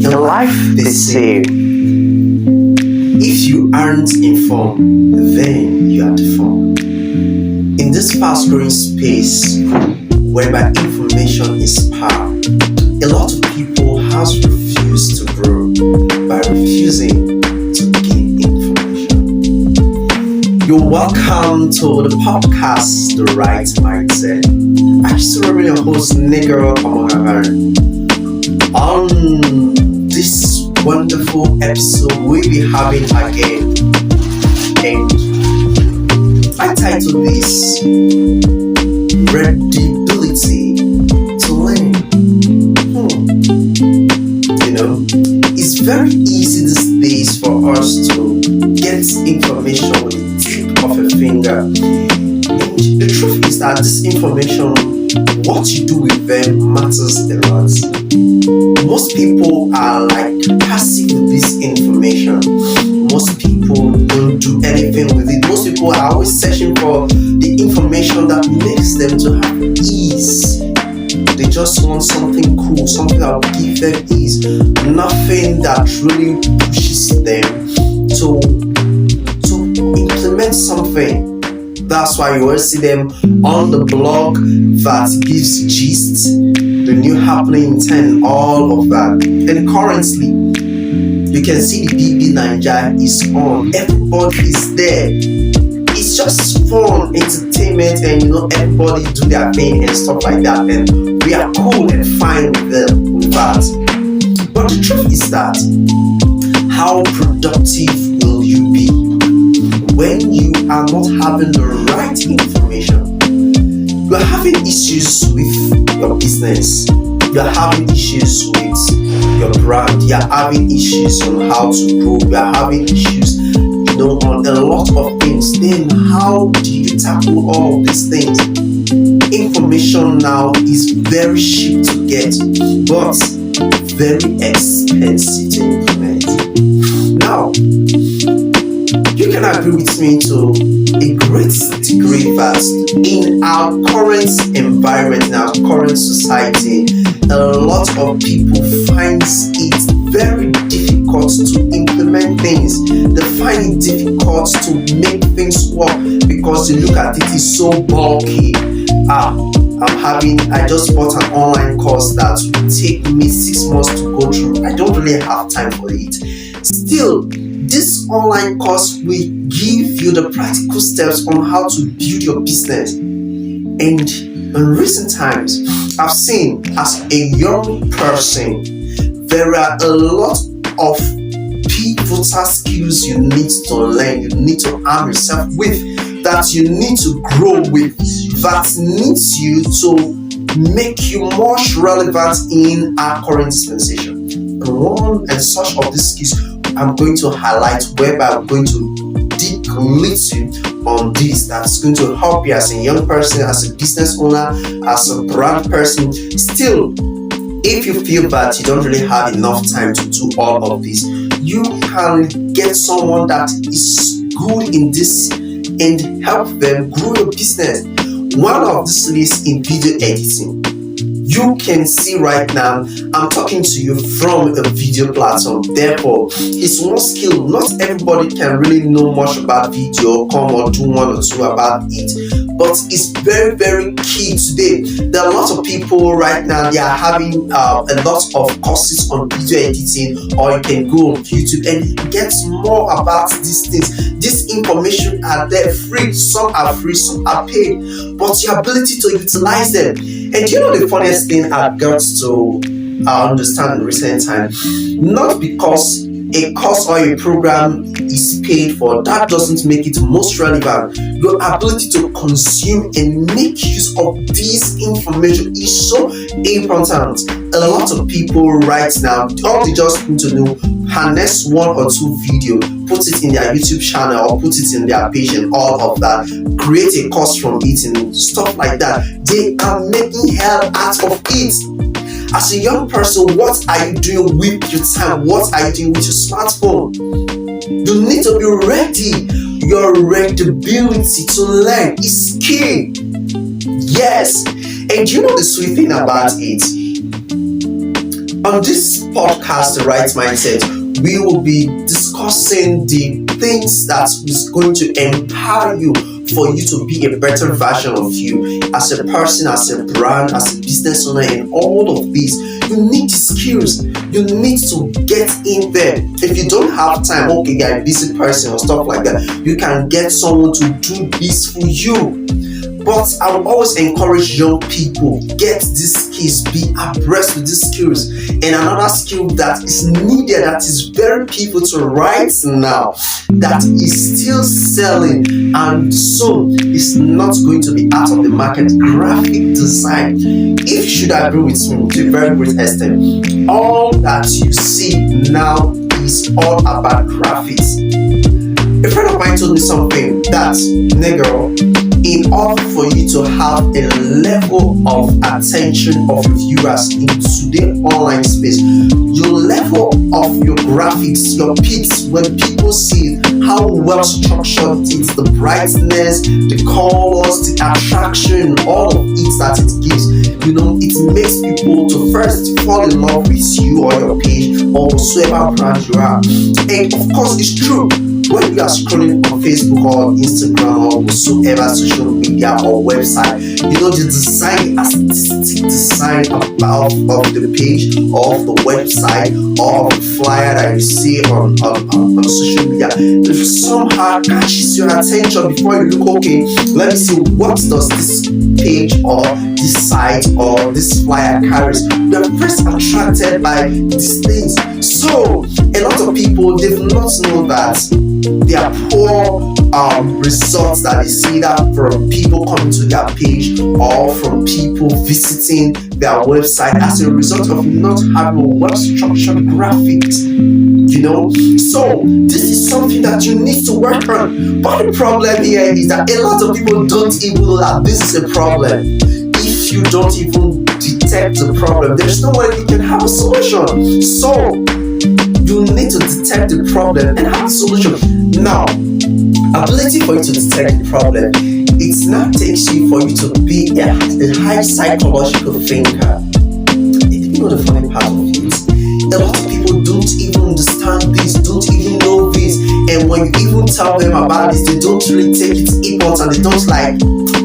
the life they say. If you aren't informed, then you are deformed. In this fast-growing space, whereby information is power, a lot of people has refused to grow by refusing to gain information. You're welcome to the podcast, The Right Mindset. I'm still your host, Negro Kamagavan. On this wonderful episode, we'll be having again, and I title this Readability To Learn. It's very easy these days for us to get information with the tip of a finger. And the truth is that this information, what you do with them matters a lot. Most people are like passive with this information. Most people don't do anything with it. Most people are always searching for the information that makes them to have ease. They just want something cool, something that will give them ease. Nothing that really pushes them to implement something. That's why you always see them on the blog that gives gist, the new happening in 10, all of that. And currently, you can see the BB Nigeria is on. Everybody is there. It's just fun, entertainment, and everybody do their thing and stuff like that. And we are cool and fine with that. But the truth is that, how productive will you be when you are not having the right information? You are having issues with your business. You are having issues with your brand. You are having issues on how to grow. You are having issues, on a lot of things. Then how do you tackle all of these things? Information now is very cheap to get, but very expensive to implement. Now, you can agree with me to a great degree that in our current environment, in our current society, a lot of people find it very difficult to implement things. They find it difficult to make things work because they look at it's so bulky. I just bought an online course that will take me 6 months to go through. I don't really have time for it. Still, this online course will give you the practical steps on how to build your business. And in recent times, I've seen as a young person, there are a lot of pivotal skills you need to learn, you need to arm yourself with, that you need to grow with, that needs you to make you much relevant in our current dispensation. And one and such of these skills I'm going to highlight, whereby I'm going to dig little on this that's going to help you as a young person, as a business owner, as a brand person. Still, if you feel that you don't really have enough time to do all of this, you can get someone that is good in this and help them grow your business. One of these is in video editing. You can see right now, I'm talking to you from a video platform. Therefore, it's one skill. Not everybody can really know much about video, come or do one or two about it. But it's very, very key today. There are a lot of people right now, they are having a lot of courses on video editing, or you can go on YouTube and get more about these things. This information are there free, some are free, some are paid, but your ability to utilize them. And the funniest thing I've got to understand in recent time, not because a course or a program is paid for, that doesn't make it most relevant. Your ability to consume and make use of this information is so important. A lot of people right now, all they just need to do, harness 1 or 2 video, put it in their YouTube channel or put it in their page and all of that, create a course from it and stuff like that. They are making hell out of it. As a young person, what are you doing with your time? What are you doing with your smartphone? You need to be ready. Your readability to learn is key. Yes. And the sweet thing about it? On this podcast, The Right Mindset, we will be discussing the things that is going to empower you for you to be a better version of you as a person, as a brand, as a business owner, and all of these. You need skills. You need to get in there. If you don't have time, okay, you're a busy person or stuff like that, you can get someone to do this for you. But I will always encourage young people, get these skills, be abreast with these skills. And another skill that is needed, that is very pivotal right now, that is still selling and soon is not going to be out of the market: graphic design. If you should agree with me to a very great extent, all that you see now is all about graphics. A friend of mine told me something that, nigga, in order for you to have a level of attention of viewers in today's online space, your level of your graphics, your pics, when people see how well structured it is, the brightness, the colors, the attraction, all of it that it gives, it makes people to first fall in love with you or your page or whatsoever brand you are. And of course, it's true. When you are scrolling on Facebook or Instagram or whatsoever social media or website, the design, the aesthetic design of the page or of the website or of the flyer that you see on social media, if somehow catches your attention before you look, okay, let me see what does this page or this site or this flyer carries. You are first attracted by these things. So a lot of people, they've not known that there are poor results that they see that from people coming to their page or from people visiting their website as a result of not having well-structured graphics. So this is something that you need to work on. But the problem here is that a lot of people don't even know that this is a problem. If you don't even detect the problem, there's no way you can have a solution. So you need to detect the problem and have a solution. Now, ability for you to detect the problem, it now takes you for you to be a high psychological thinker. You know the funny part of it? A lot of people don't even understand this, don't even know this, and when you even tell them about this, they don't really take it important. They don't like,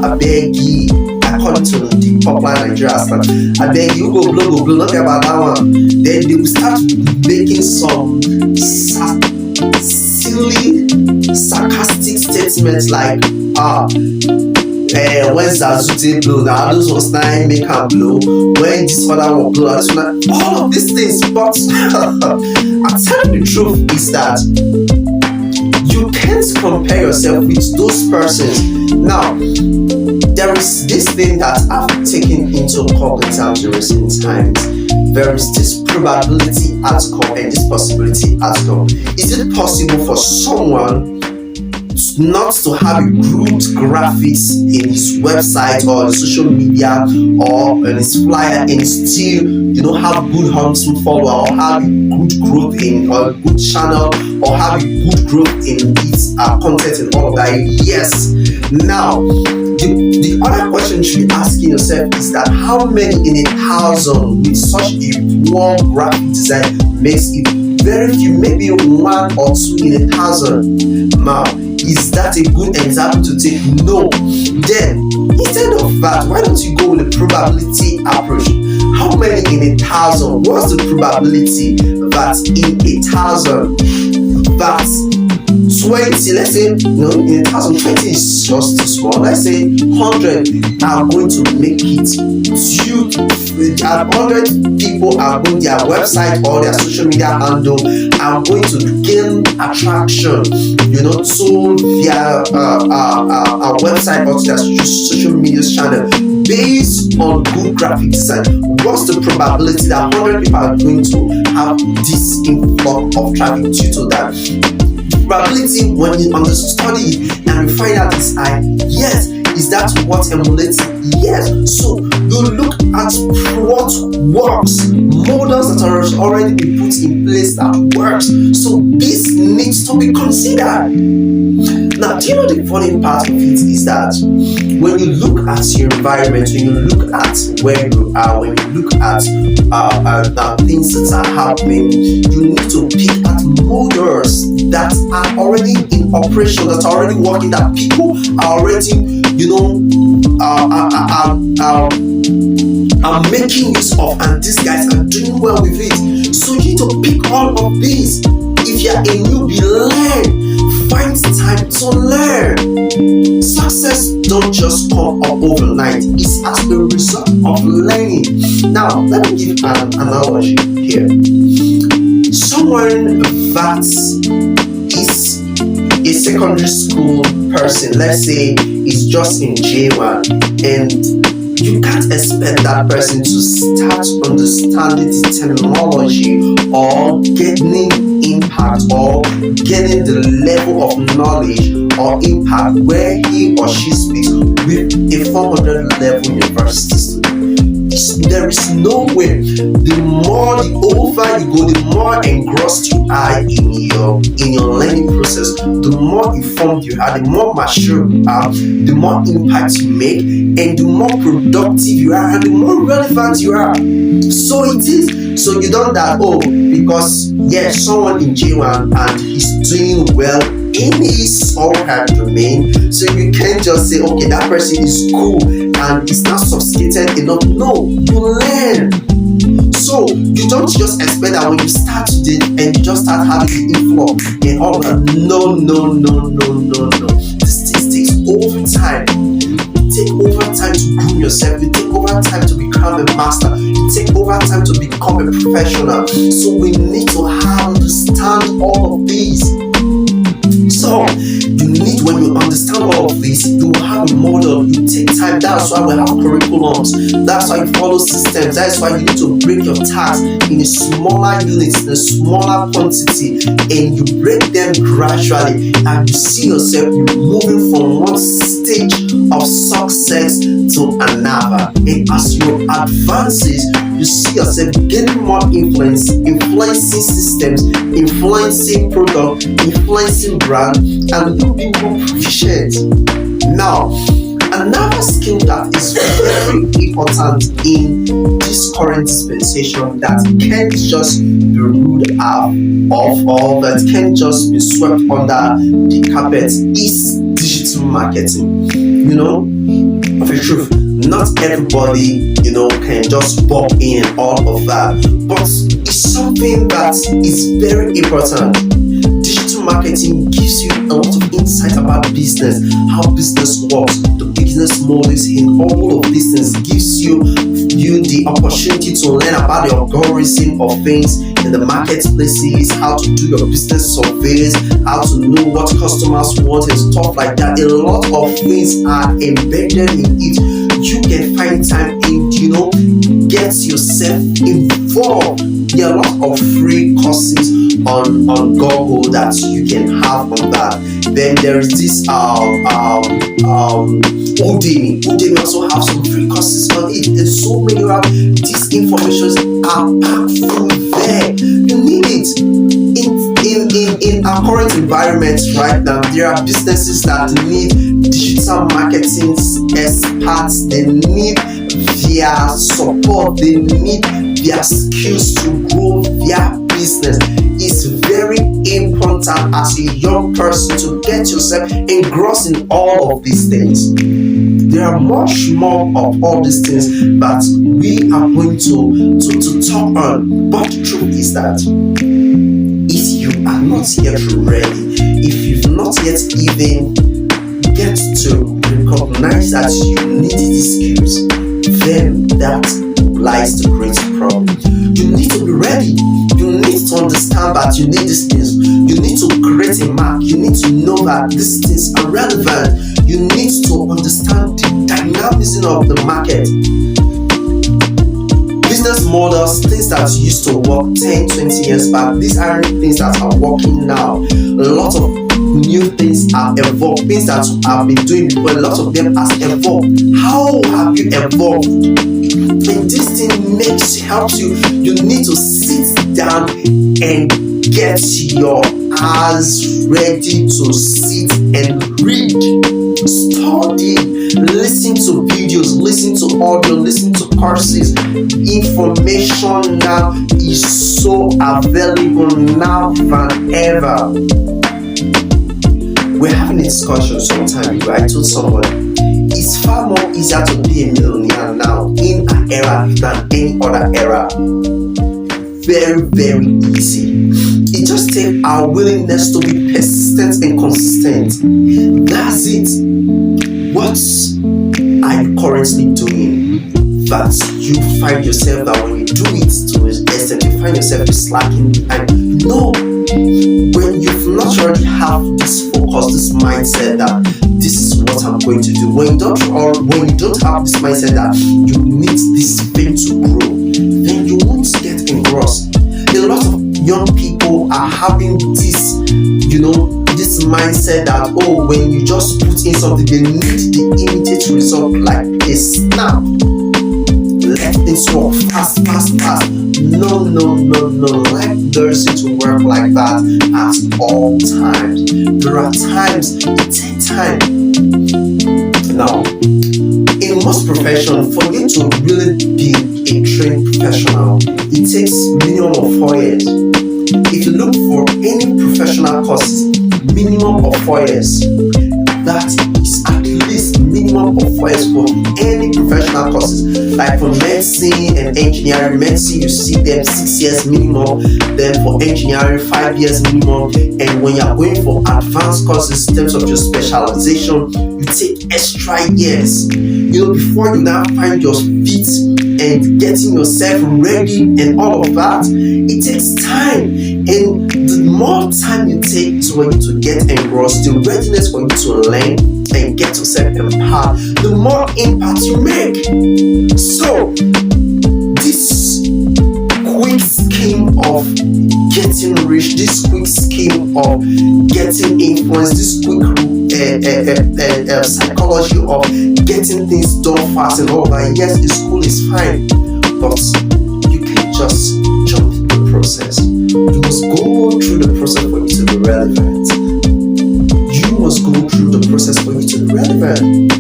I beg you, according to the popular Nigerian slang, I beg you, go blow, not about that one. Then they will start making some silly, sarcastic statements like, when Zazute blow, now those ones now make her blow. When this other one blow, this one, all of these things. But I'm telling the truth is that you can't compare yourself with those persons. Now, there is this thing that I've taken into cognizance in recent times. There is this probability outcome and this possibility outcome. Is it possible for someone not to have a good graphics in his website or on social media or on his flyer and still, have good hunting follower or have good growth in or good channel or have good growth in its content and all of that? Yes. Now, the other question you should be asking yourself is that how many in 1,000 with such a poor graphic design makes it very few, maybe 1 or 2 in 1,000. Now, is that a good example to take? No. Then, instead of that, why don't you go with the probability approach? How many in 1,000? What's the probability that in 1,000 that 20, let's say, in 1,000, 20 is just too small. Let's say 100 are going to make it. 100 people are going, their website or their social media handle are going to gain attraction, to their website or to their social media channel based on good graphic design. What's the probability that 100 people are going to have this influx of traffic due to that? Probability, when you understudy it and you find out it's high, yes, Is that what emulates? Yes. So you look at what works, models that are already been put in place that works. So this needs to be considered. Now, do you know the funny part of it is that when you look at your environment, when you look at where you are, when you look at things that are happening, you need to pick at models that are already in operation, that are already working, that people are already, are making use of, and these guys are doing well with it. So you need to pick all of these. If you're a newbie, learn. Find time to learn. Success don't just come up overnight. It's as a result of learning. Now, let me give an analogy here. Someone that is a secondary school person, let's say, is just in J1, and you can't expect that person to start understanding the terminology or getting impact or getting the level of knowledge or impact where he or she speaks with a 400 level university student. There is no way. The older you go, the more engrossed you are in your learning process, the more informed you are, the more mature you are, the more impact you make, and the more productive you are, and the more relevant you are. So it is. So you don't that because yes, someone in J1 and he's doing well in his or her domain, so you can't just say, okay, that person is cool and it's not sophisticated enough. No, you learn. So you don't just expect that when you start today and you just start having the inflow and all that. No. This takes over time. You take over time to groom yourself. You take over time to become a master. You take over time to become a professional. So we need to understand all of these. So you need, when you understand all of this, you have a model, you take time. That's why we have curriculums. That's why you follow systems. That's why you need to break your tasks in a smaller units, in a smaller quantity, and you break them gradually, and you see yourself moving from one stage of success to another. And as you advances, you see yourself getting more influence, influencing systems, influencing product, influencing brand, and you being more proficient. Now, another skill that is very important in this current dispensation that can't just be ruled out of, or that can't just be swept under the carpet is digital marketing. Of the truth, not everybody, can just pop in all of that, but it's something that is very important. Digital marketing gives you a lot of insight about business, how business works, the business models, and all of these things gives you the opportunity to learn about the algorithm of things in the marketplaces, how to do your business surveys, how to know what customers want and stuff like that. A lot of things are embedded in it. You can find time and get yourself involved. There are a lot of free courses on Google that you can have on that. Then there is this Udemy. Udemy also have some free courses on it. And so many of these informations are packed through there. You need it. In our current environment right now, there are businesses that need digital marketing experts. They need their support. They need their skills to grow their business. It's very important as a young person to get yourself engrossed in all of these things. There are much more of all these things that we are going to talk on. But the truth is that if you are not yet ready, if you've not yet even get to recognize that you need these skills, then that lies the great problem. You need to be ready. You need to understand that you need these things. You need to create a map. You need to know that these things are relevant. You need to understand the dynamism of the market. Business models, things that used to work 10, 20 years back, these aren't things that are working now. A lot of new things have evolved, things that you have been doing before, a lot of them has evolved. How have you evolved? And this thing helps you. You need to sit down and get your eyes ready to sit and read, study, listen to videos, listen to audio, listen to courses. Information now is so available now than ever. We're having a discussion sometime ago. I told somebody it's far more easier to be a millionaire now in an era than any other era. Very, very easy. It just takes our willingness to be persistent and consistent. That's it. What are you currently doing that you find yourself that when you do it to an extent, you find yourself slacking behind? No. When you've not already have this focus, this mindset that this is what I'm going to do, when you don't have this mindset that you need this thing to grow, then you won't get engrossed. A lot of young people are having this, this mindset that, when you just put in something, they need the immediate result like a snap. Let things work fast. No. Life doesn't work like that at all times. There are times it takes time. Now, in most professions, for you to really be a trained professional, it takes minimum of 4 years. If you look for any professional courses, minimum of 4 years. That is at least minimum of 4 years for any professional courses. Like for medicine and engineering, medicine you see them 6 years minimum, then for engineering 5 years minimum, and when you are going for advanced courses in terms of your specialization, you take extra years. Before you now find your feet and getting yourself ready and all of that, it takes time. And the more time you take for you to get engrossed, the readiness for you to learn and get yourself empowered, the more impact you make. So, this quick scheme of getting rich, this quick scheme of getting influence, this quick psychology of getting things done fast and all that. Yes, the school is fine, but you can't just jump the process. You must go through the process for you to be relevant. You must go through the process for you to be relevant.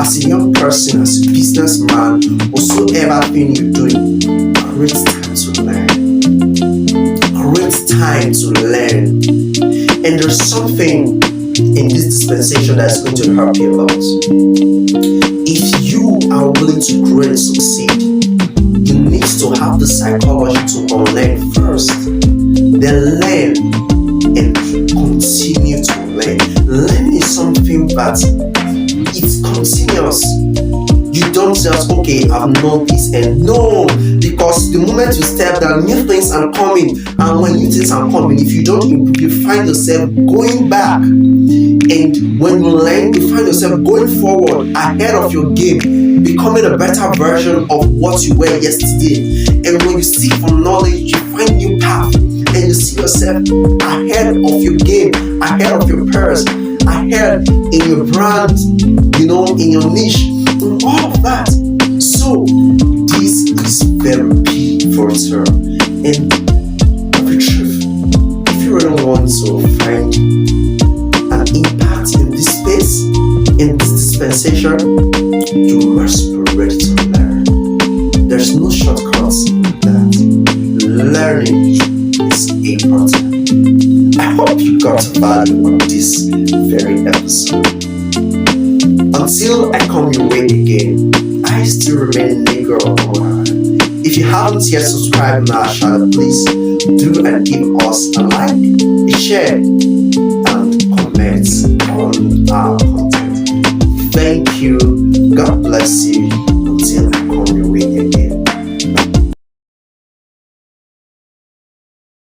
As a young person, as a businessman, whatsoever thing you're doing, great time to learn. Great time to learn. And there's something in this dispensation that's going to help you a lot. If you are willing to grow and succeed, you need to have the psychology to unlearn first, then learn and continue to learn. Learning is something that it's continuous. You don't just, I've known this and no, because the moment you step down, new things are coming, and when new things are coming, if you don't improve, you find yourself going back. And when you learn, you find yourself going forward ahead of your game, becoming a better version of what you were yesterday. And when you seek for knowledge, you find new path, and you see yourself ahead of your game, ahead of your peers, ahead in your brand, in your niche, and all of that. So this is very pivotal. And the truth, if you really want to find an impact in this space, in this dispensation, you must be ready to learn. There's no shortcuts in that. Learning is important. I hope you got value on this very episode. Until I come your way again, I still remain nigger on. If you haven't yet subscribed on our channel, please do and give us a like, a share, and comment on our content. Thank you. God bless you.